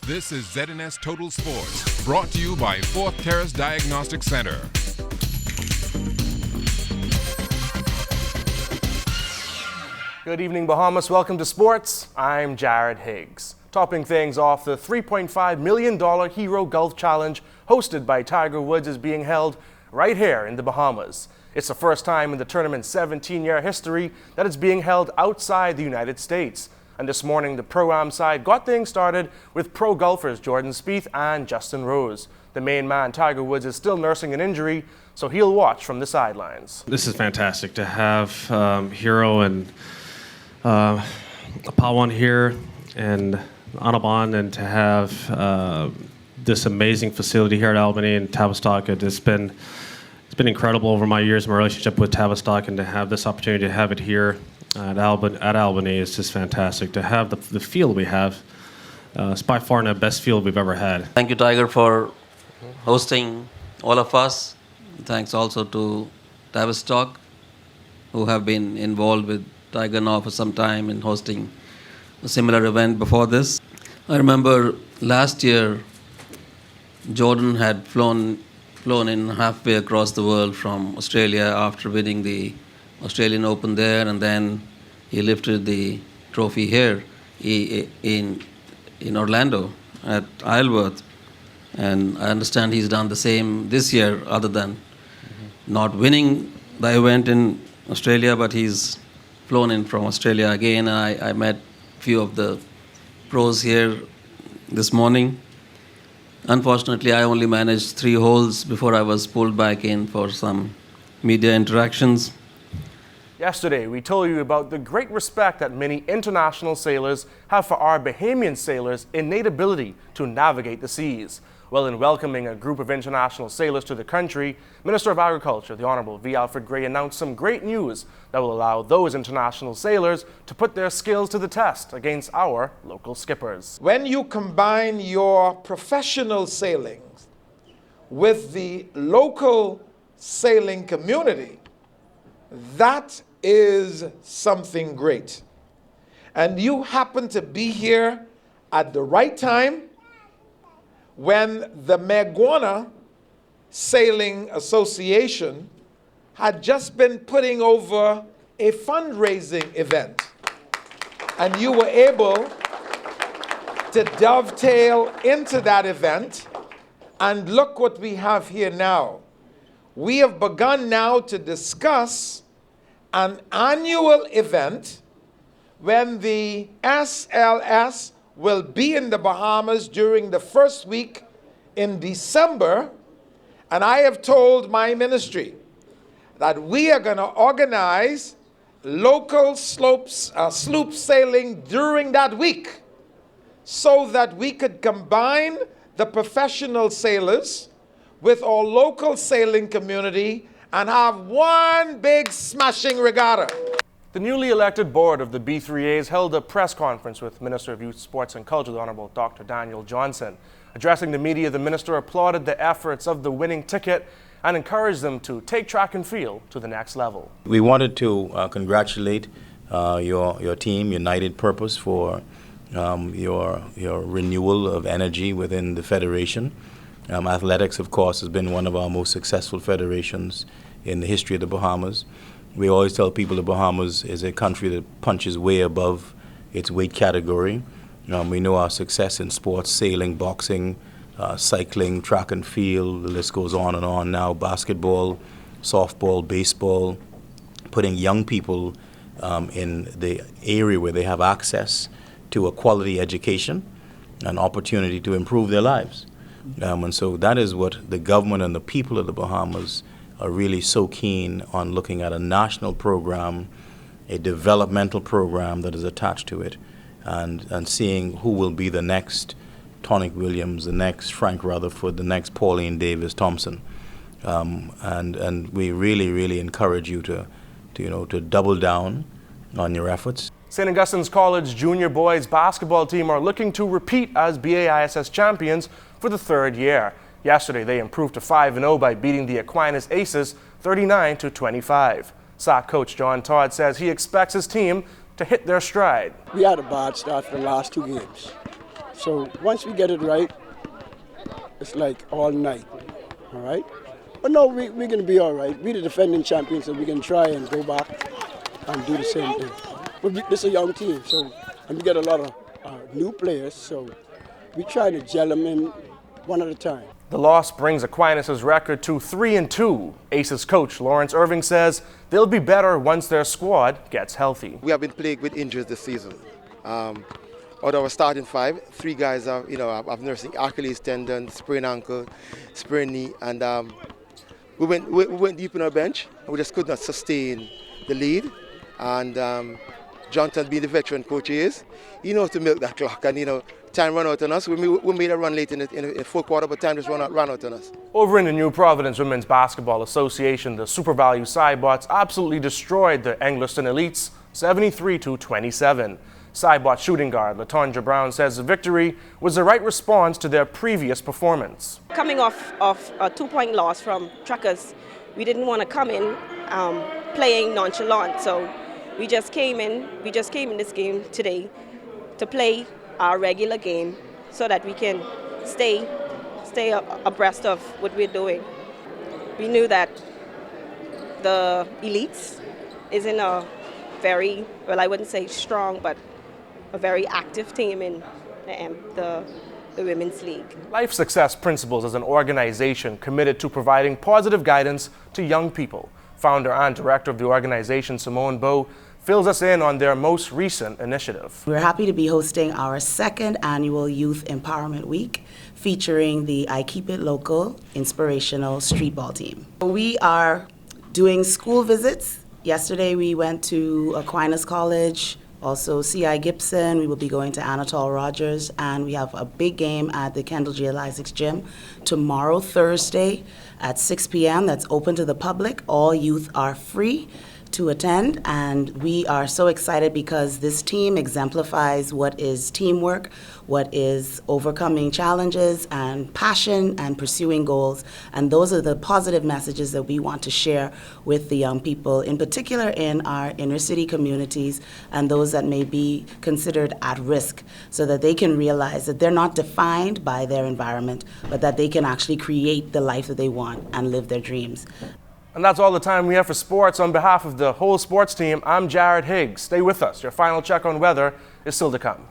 This is ZNS Total Sports, brought to you by Fourth Terrace Diagnostic Center. Good evening, Bahamas. Welcome to sports. I'm Jared Higgs. Topping things off, the $3.5 million Hero Golf Challenge hosted by Tiger Woods is being held right here in the Bahamas. It's the first time in the tournament's 17-year history that it's being held outside the United States. And this morning, the Pro-Am side got things started with pro golfers Jordan Spieth and Justin Rose. The main man, Tiger Woods, is still nursing an injury, so he'll watch from the sidelines. This is fantastic to have Hero and Pawan here and Anaban, and to have this amazing facility here at Albany and Tavistock. It's been incredible over my years, my relationship with Tavistock, and to have this opportunity to have it here at Albany is just fantastic. To have the field we have, it's by far the best field we've ever had. Thank you, Tiger, for hosting all of us. Thanks also to Tavistock, who have been involved with Tiger now for some time in hosting a similar event before this. I remember last year, Jordan had flown in halfway across the world from Australia after winning the Australian Open there, and then he lifted the trophy here in Orlando at Isleworth. And I understand he's done the same this year, other than not winning the event in Australia, but he's flown in from Australia again. I met a few of the pros here this morning. Unfortunately, I only managed 3 holes before I was pulled back in for some media interactions. Yesterday, we told you about the great respect that many international sailors have for our Bahamian sailors' innate ability to navigate the seas. Well, in welcoming a group of international sailors to the country, Minister of Agriculture, the Honorable V. Alfred Gray, announced some great news that will allow those international sailors to put their skills to the test against our local skippers. When you combine your professional sailing with the local sailing community, that is something great. And you happen to be here at the right time, when the Meguana Sailing Association had just been putting over a fundraising event. And you were able to dovetail into that event, and look what we have here now. We have begun now to discuss an annual event when the SLS will be in the Bahamas during the first week in December, and I have told my ministry that we are going to organize local sloop sailing during that week so that we could combine the professional sailors with our local sailing community and have one big smashing regatta. The newly elected board of the B3As held a press conference with Minister of Youth, Sports and Culture, the Honorable Dr. Daniel Johnson. Addressing the media, the minister applauded the efforts of the winning ticket and encouraged them to take track and field to the next level. We wanted to congratulate your team, United Purpose, for your renewal of energy within the federation. Athletics, of course, has been one of our most successful federations in the history of the Bahamas. We always tell people the Bahamas is a country that punches way above its weight category. We know our success in sports, sailing, boxing, cycling, track and field, the list goes on and on now, basketball, softball, baseball, putting young people in the area where they have access to a quality education, an opportunity to improve their lives. And so that is what the government and the people of the Bahamas are really so keen on, looking at a national program, a developmental program that is attached to it, and seeing who will be the next Tonic Williams, the next Frank Rutherford, the next Pauline Davis Thompson. And we really, really encourage you to double down on your efforts. St. Augustine's College junior boys basketball team are looking to repeat as BAISS champions for the 3rd year. Yesterday, they improved to 5-0 by beating the Aquinas Aces 39-25. SAC coach John Todd says he expects his team to hit their stride. We had a bad start for the last 2 games. So once we get it right, it's like all night, all right? But no, we're going to be all right. We're the defending champions, so we can try and go back and do the same thing. But this is a young team, so and we get a lot of new players, so we try to gel them in one at a time. The loss brings Aquinas' record to 3-2. Aces coach Lawrence Erving says they'll be better once their squad gets healthy. We have been plagued with injuries this season. Out of our starting 5, 3 guys are, have nursing Achilles tendon, sprained ankle, sprained knee, and we went deep in our bench, and we just could not sustain the lead. And Jonathan, being the veteran coach he is, he knows to milk that clock, and time run out on us. We made a run late in the fourth quarter, but time just ran out on us. Over in the New Providence Women's Basketball Association, the Super Value Cybots absolutely destroyed the Engliston Elites 73-27. Cybot shooting guard Latondra Brown says the victory was the right response to their previous performance. Coming off a 2-point loss from Truckers, we didn't want to come in playing nonchalant, so we just came in this game today to play our regular game so that we can stay abreast of what we're doing. We knew that the Elites is in a very, well, I wouldn't say strong, but a very active team in the Women's League. Life Success Principles is an organization committed to providing positive guidance to young people. Founder and director of the organization, Simone Bowe, fills us in on their most recent initiative. We're happy to be hosting our 2nd annual Youth Empowerment Week, featuring the I Keep It Local inspirational street ball team. We are doing school visits. Yesterday we went to Aquinas College, also C.I. Gibson. We will be going to Anatole Rogers, and we have a big game at the Kendall G. Isaacs Gym tomorrow, Thursday, at 6 p.m. That's open to the public. All youth are free to attend, and we are so excited because this team exemplifies what is teamwork, what is overcoming challenges and passion and pursuing goals, and those are the positive messages that we want to share with the young people, in particular in our inner city communities and those that may be considered at risk, so that they can realize that they're not defined by their environment, but that they can actually create the life that they want and live their dreams. And that's all the time we have for sports. On behalf of the whole sports team, I'm Jared Higgs. Stay with us. Your final check on weather is still to come.